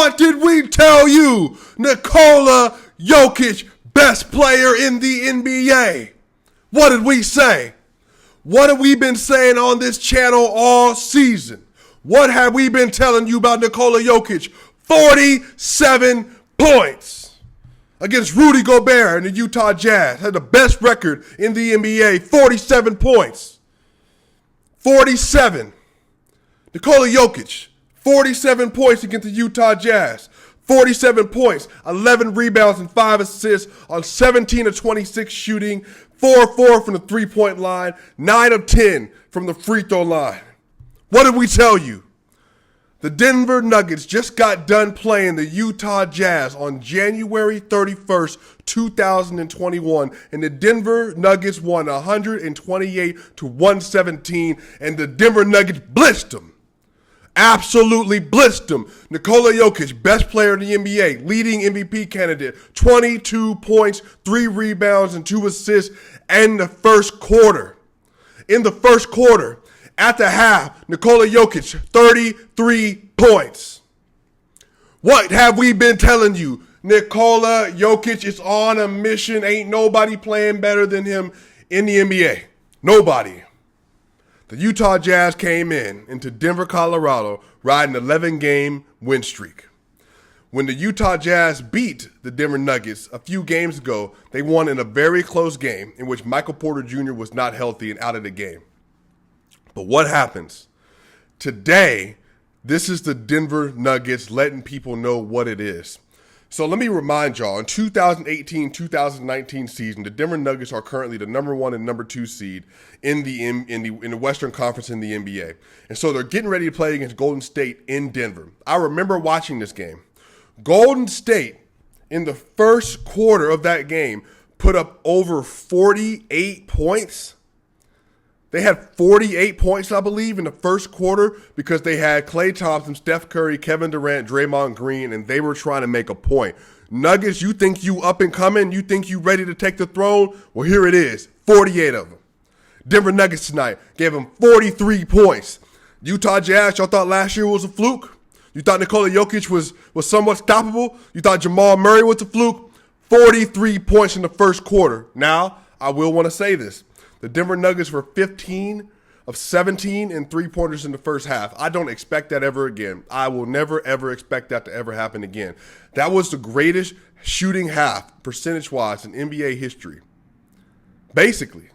What did we tell you? Nikola Jokic, best player in the NBA. What did we say? What have we been saying on this channel all season? What have we been telling you about Nikola Jokic? 47 points against Rudy Gobert and the Utah Jazz. Had the best record in the NBA, 47 points. 47. Nikola Jokic, 47 points against the Utah Jazz. 47 points, 11 rebounds and 5 assists on 17 of 26 shooting, 4 of 4 from the three-point line, 9 of 10 from the free throw line. What did we tell you? The Denver Nuggets just got done playing the Utah Jazz on January 31st, 2021, and the Denver Nuggets won 128-117, and the Denver Nuggets blitzed them. Absolutely blitzed them. Nikola Jokic, best player in the NBA, leading MVP candidate, 22 points, 3 rebounds, and 2 assists in the first quarter. In the first quarter, at the half, Nikola Jokic, 33 points. What have we been telling you? Nikola Jokic is on a mission. Ain't nobody playing better than him in the NBA. Nobody. The Utah Jazz came into Denver, Colorado, riding an 11-game win streak. When the Utah Jazz beat the Denver Nuggets a few games ago, they won in a very close game in which Michael Porter Jr. was not healthy and out of the game. But what happens? Today, this is the Denver Nuggets letting people know what it is. So let me remind y'all, in 2018-2019 season, the Denver Nuggets are currently the number 1 and number 2 seed in the Western Conference in the NBA. And so they're getting ready to play against Golden State in Denver. I remember watching this game. Golden State, in the first quarter of that game, put up over 48 points. They had 48 points, I believe, in the first quarter because they had Klay Thompson, Steph Curry, Kevin Durant, Draymond Green, and they were trying to make a point. Nuggets, you think you up and coming? You think you ready to take the throne? Well, here it is, 48 of them. Denver Nuggets tonight gave them 43 points. Utah Jazz, y'all thought last year was a fluke? You thought Nikola Jokic was somewhat stoppable? You thought Jamal Murray was a fluke? 43 points in the first quarter. Now, I will want to say this. The Denver Nuggets were 15 of 17 in three-pointers in the first half. I don't expect that ever again. I will never, ever expect that to ever happen again. That was the greatest shooting half, percentage-wise, in NBA history. Basically.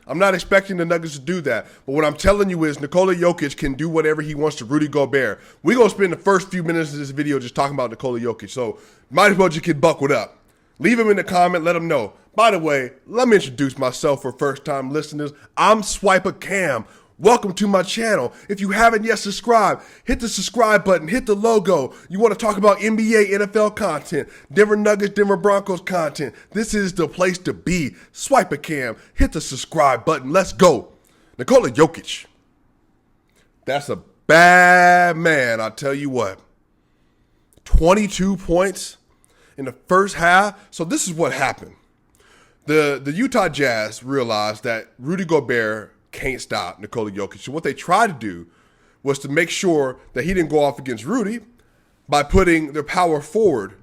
I'm not expecting the Nuggets to do that. But what I'm telling you is Nikola Jokic can do whatever he wants to Rudy Gobert. We're going to spend the first few minutes of this video just talking about Nikola Jokic. So might as well just get buckled up. Leave him in the comment. Let him know. By the way, let me introduce myself for first-time listeners. I'm SwipaCam. Welcome to my channel. If you haven't yet subscribed, hit the subscribe button, hit the logo. You want to talk about NBA, NFL content, Denver Nuggets, Denver Broncos content. This is the place to be. SwipaCam. Hit the subscribe button. Let's go. Nikola Jokic. That's a bad man, I'll tell you what. 22 points in the first half. So this is what happened. The Utah Jazz realized that Rudy Gobert can't stop Nikola Jokic. So what they tried to do was to make sure that he didn't go off against Rudy by putting their power forward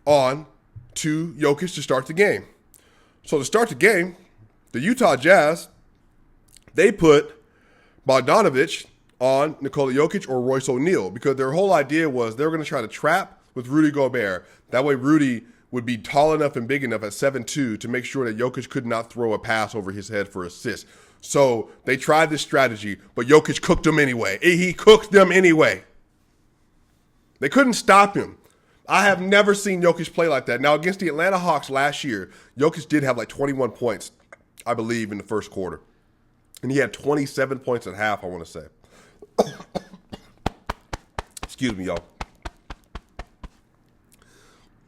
on to Jokic to start the game. So to start the game, the Utah Jazz, they put Bogdanovich on Nikola Jokic or Royce O'Neal because their whole idea was they were going to try to trap with Rudy Gobert. That way Rudy would be tall enough and big enough at 7'2" to make sure that Jokic could not throw a pass over his head for assist. So they tried this strategy, but Jokic cooked them anyway. He cooked them anyway. They couldn't stop him. I have never seen Jokic play like that. Now, against the Atlanta Hawks last year, Jokic did have like 21 points, I believe, in the first quarter. And he had 27 points at half, I want to say. Excuse me, y'all.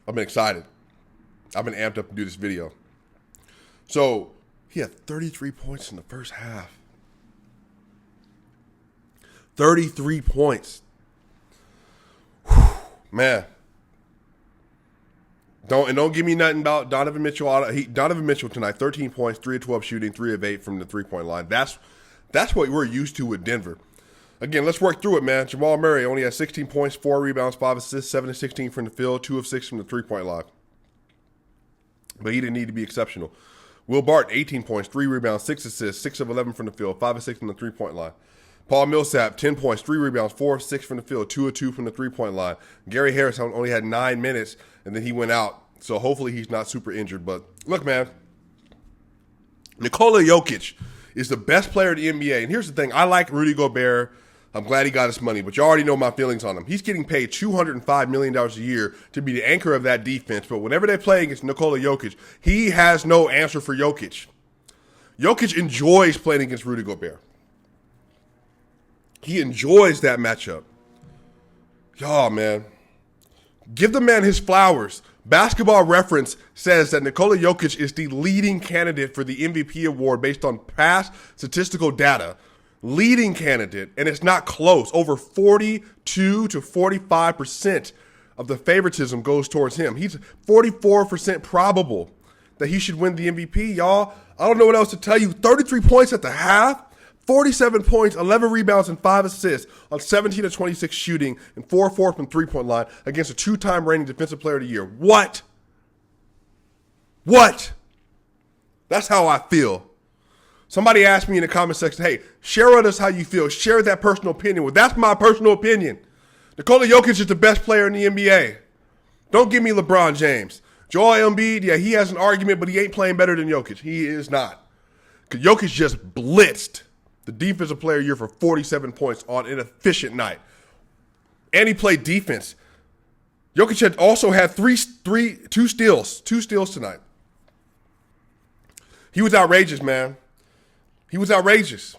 I've been excited. I've been amped up to do this video. So he had 33 points in the first half. 33 points. Whew, man. Don't give me nothing about Donovan Mitchell. Donovan Mitchell tonight, 13 points, 3 of 12 shooting, 3 of 8 from the three-point line. That's what we're used to with Denver. Again, let's work through it, man. Jamal Murray only had 16 points, 4 rebounds, 5 assists, 7 of 16 from the field, 2 of 6 from the three-point line. But he didn't need to be exceptional. Will Barton, 18 points, 3 rebounds, 6 assists, 6 of 11 from the field, 5 of 6 from the three-point line. Paul Millsap, 10 points, 3 rebounds, 4 of 6 from the field, 2 of 2 from the three-point line. Gary Harris only had 9 minutes, and then he went out. So hopefully he's not super injured. But look, man, Nikola Jokic is the best player in the NBA. And here's the thing. I like Rudy Gobert. I'm glad he got his money, but you already know my feelings on him. He's getting paid $205 million a year to be the anchor of that defense. But whenever they play against Nikola Jokic, he has no answer for Jokic. Jokic enjoys playing against Rudy Gobert. He enjoys that matchup. Y'all, man, give the man his flowers. Basketball Reference says that Nikola Jokic is the leading candidate for the MVP award based on past statistical data. Leading candidate, and it's not close. Over 42 to 45% of the favoritism goes towards him. He's 44% probable that he should win the MVP, y'all. I don't know what else to tell you. 33 points at the half, 47 points, 11 rebounds, and 5 assists on 17 of 26 shooting and 4-4 from three-point line against a 2-time reigning Defensive Player of the Year. What? That's how I feel. Somebody asked me in the comment section, hey, share with us how you feel. Share that personal opinion. Well, that's my personal opinion. Nikola Jokic is the best player in the NBA. Don't give me LeBron James. Joel Embiid, yeah, he has an argument, but he ain't playing better than Jokic. He is not. Because Jokic just blitzed the Defensive Player of the Year for 47 points on an efficient night. And he played defense. Jokic had also had two steals tonight. He was outrageous, man. He was outrageous.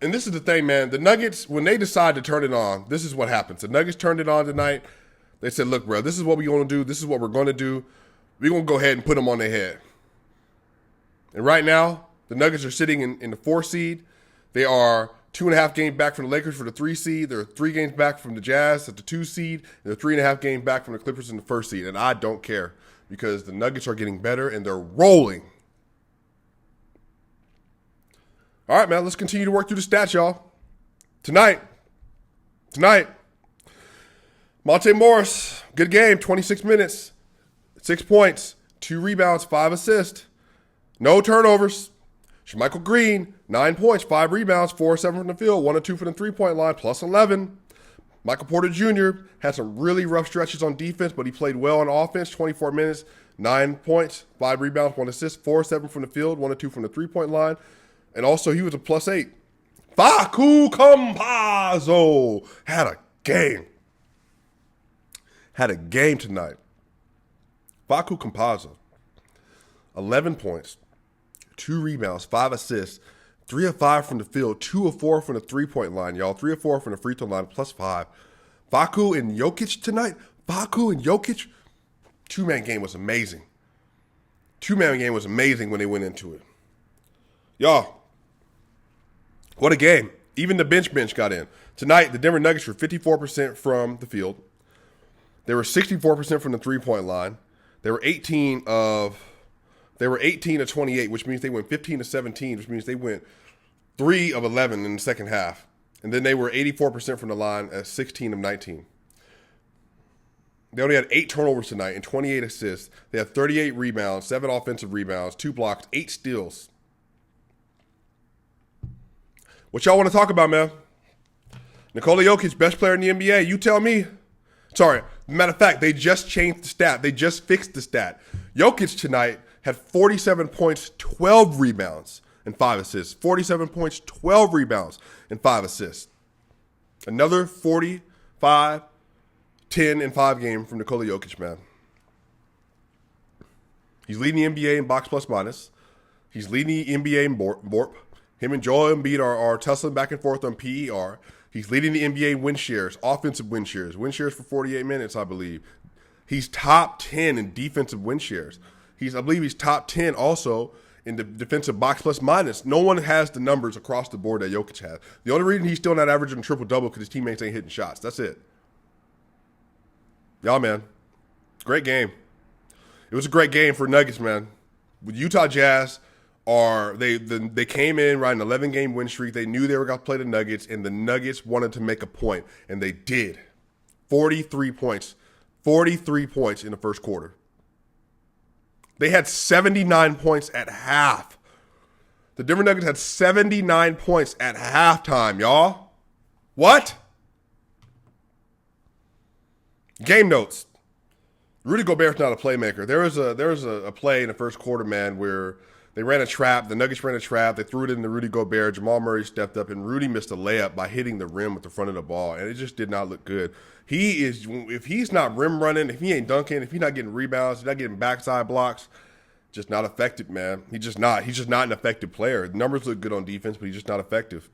And this is the thing, man. The Nuggets, when they decide to turn it on, this is what happens. The Nuggets turned it on tonight. They said, look, bro, this is what we're going to do. This is what we're going to do. We're going to go ahead and put them on their head. And right now, the Nuggets are sitting in the 4 seed. They are 2.5 games back from the Lakers for the 3 seed. They're 3 games back from the Jazz at the 2 seed. And they're 3.5 games back from the Clippers in the 1st seed. And I don't care because the Nuggets are getting better and they're rolling. All right, man, let's continue to work through the stats, y'all. Tonight, Monte Morris, good game, 26 minutes, 6 points, 2 rebounds, 5 assists, no turnovers. Michael Green, 9 points, 5 rebounds, 4 of 7 from the field, 1 of 2 from the three-point line, plus 11. Michael Porter Jr. had some really rough stretches on defense, but he played well on offense, 24 minutes, 9 points, 5 rebounds, 1 assist, 4 of 7 from the field, 1 of 2 from the three-point line. And also, he was a plus 8. Facu Campazzo had a game. Had a game tonight. Facu Campazzo, 11 points, 2 rebounds, 5 assists, 3 of 5 from the field, 2 of 4 from the three-point line, y'all. 3 of 4 from the free throw line, plus 5. Facu and Jokic tonight. Facu and Jokic, 2-man game was amazing. 2-man game was amazing when they went into it. Y'all, what a game. Even the bench got in. Tonight, the Denver Nuggets were 54% from the field. They were 64% from the three-point line. They were 18 of 28, which means they went 15 of 17, which means they went 3 of 11 in the second half. And then they were 84% from the line at 16 of 19. They only had 8 turnovers tonight and 28 assists. They had 38 rebounds, 7 offensive rebounds, 2 blocks, 8 steals. What y'all want to talk about, man? Nikola Jokic, best player in the NBA. You tell me. Sorry. Matter of fact, they just changed the stat. They just fixed the stat. Jokic tonight had 47 points, 12 rebounds, and 5 assists. 47 points, 12 rebounds, and 5 assists. Another 45, 10, and 5 game from Nikola Jokic, man. He's leading the NBA in box plus minus. He's leading the NBA in BORP. Him and Joel Embiid are tussling back and forth on PER. He's leading the NBA in win shares, offensive win shares for 48 minutes, I believe. He's top 10 in defensive win shares. I believe he's top 10 also in the defensive box plus minus. No one has the numbers across the board that Jokic has. The only reason he's still not averaging triple-double because his teammates ain't hitting shots. That's it. Y'all, man, great game. It was a great game for Nuggets, man. With Utah Jazz they came in riding an 11-game win streak. They knew they were going to play the Nuggets, and the Nuggets wanted to make a point, and they did. 43 points. 43 points in the first quarter. They had 79 points at half. The Denver Nuggets had 79 points at halftime, y'all. What? Game notes. Rudy Gobert's not a playmaker. There was a play in the first quarter, man, where they ran a trap. The Nuggets ran a trap. They threw it into Rudy Gobert. Jamal Murray stepped up, and Rudy missed a layup by hitting the rim with the front of the ball, and it just did not look good. If he's not rim running, if he ain't dunking, if he's not getting rebounds, he's not getting backside blocks, just not effective, man. He's just not an effective player. The numbers look good on defense, but he's just not effective.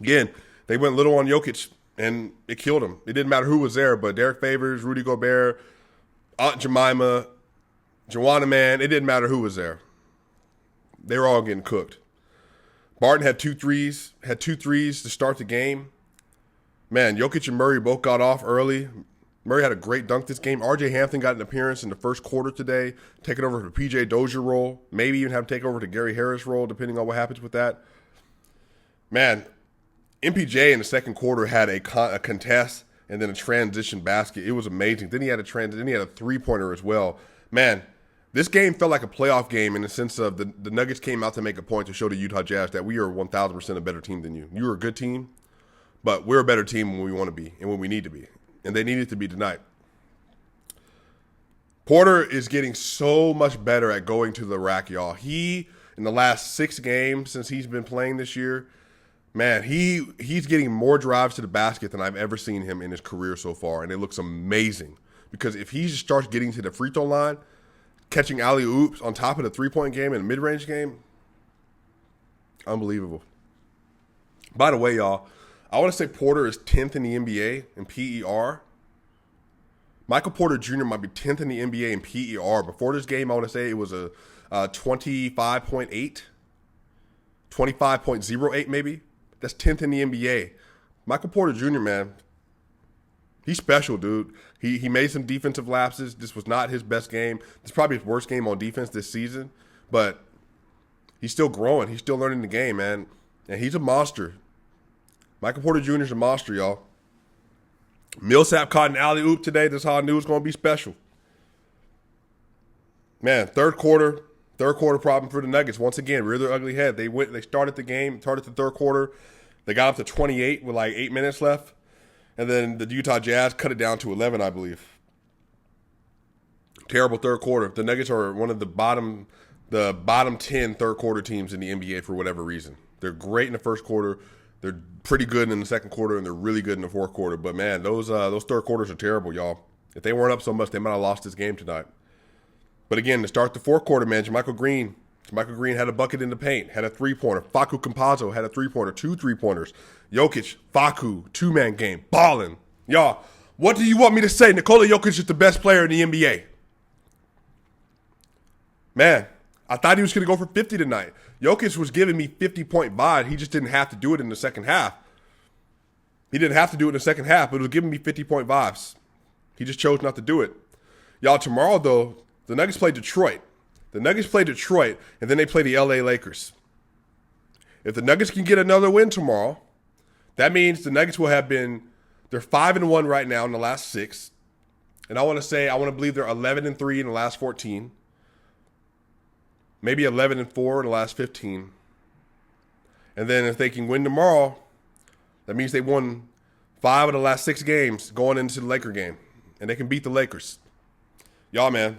Again, they went little on Jokic, and it killed him. It didn't matter who was there, but Derek Favors, Rudy Gobert, Aunt Jemima, Joanna Man, it didn't matter who was there. They were all getting cooked. Barton had two threes to start the game. Man, Jokic and Murray both got off early. Murray had a great dunk this game. R.J. Hampton got an appearance in the first quarter today, taking over the P.J. Dozier role. Maybe even have him take over the Gary Harris role, depending on what happens with that. Man, MPJ in the second quarter had a contest and then a transition basket. It was amazing. Then he had a three-pointer as well. Man, this game felt like a playoff game in the sense of the Nuggets came out to make a point to show the Utah Jazz that we are 1,000% a better team than you. You are a good team, but we're a better team when we want to be and when we need to be. And they needed to be tonight. Porter is getting so much better at going to the rack, y'all. He, in the last 6 games since he's been playing this year, man, he's getting more drives to the basket than I've ever seen him in his career so far. And it looks amazing. Because if he just starts getting to the free throw line, catching alley-oops on top of the three-point game and the mid-range game, unbelievable. By the way, y'all, I want to say Porter is 10th in the NBA in PER. Michael Porter Jr. might be 10th in the NBA in PER. Before this game, I want to say it was a 25.8, 25.08 maybe. That's 10th in the NBA. Michael Porter Jr., man, he's special, dude. He made some defensive lapses. This was not his best game. This is probably his worst game on defense this season. But he's still growing. He's still learning the game, man. And he's a monster. Michael Porter Jr. is a monster, y'all. Millsap caught an alley-oop today. That's how I knew it was going to be special. Man, third quarter problem for the Nuggets. Once again, rear their ugly head. They started the third quarter. They got up to 28 with like 8 minutes left. And then the Utah Jazz cut it down to 11, I believe. Terrible third quarter. The Nuggets are one of the bottom 10 third quarter teams in the NBA for whatever reason. They're great in the first quarter. They're pretty good in the second quarter, and they're really good in the fourth quarter. But, man, those third quarters are terrible, y'all. If they weren't up so much, they might have lost this game tonight. But, again, to start the fourth quarter, man, Jermichael Green had a bucket in the paint, had a three-pointer. Facu Campazzo had a three-pointer, 2 3-pointers. Jokic, Facu, two-man game, balling. Y'all, what do you want me to say? Nikola Jokic is the best player in the NBA. Man, I thought he was going to go for 50 tonight. Jokic was giving me 50-point vibe. He just didn't have to do it in the second half. He didn't have to do it in the second half, but it was giving me 50-point vibes. He just chose not to do it. Y'all, tomorrow, though, the Nuggets play Detroit. And then they play the LA Lakers. If the Nuggets can get another win tomorrow, that means the Nuggets will have been, they're 5-1 right now in the last 6. And I want to believe they're 11-3 in the last 14. Maybe 11-4 in the last 15. And then if they can win tomorrow, that means they won 5 of the last 6 games going into the Laker game. And they can beat the Lakers. Y'all, man,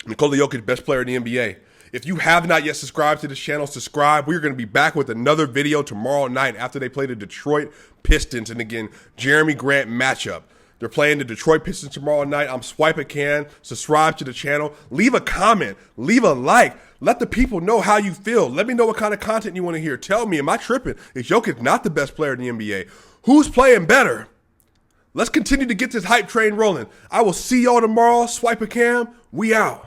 Nikola Jokic, best player in the NBA. If you have not yet subscribed to this channel, subscribe. We're going to be back with another video tomorrow night after they play the Detroit Pistons. And again, Jeremy Grant matchup. They're playing the Detroit Pistons tomorrow night. I'm SwipaCam. Subscribe to the channel. Leave a comment. Leave a like. Let the people know how you feel. Let me know what kind of content you want to hear. Tell me, am I tripping? Is Jokic not the best player in the NBA? Who's playing better? Let's continue to get this hype train rolling. I will see y'all tomorrow. SwipaCam. We out.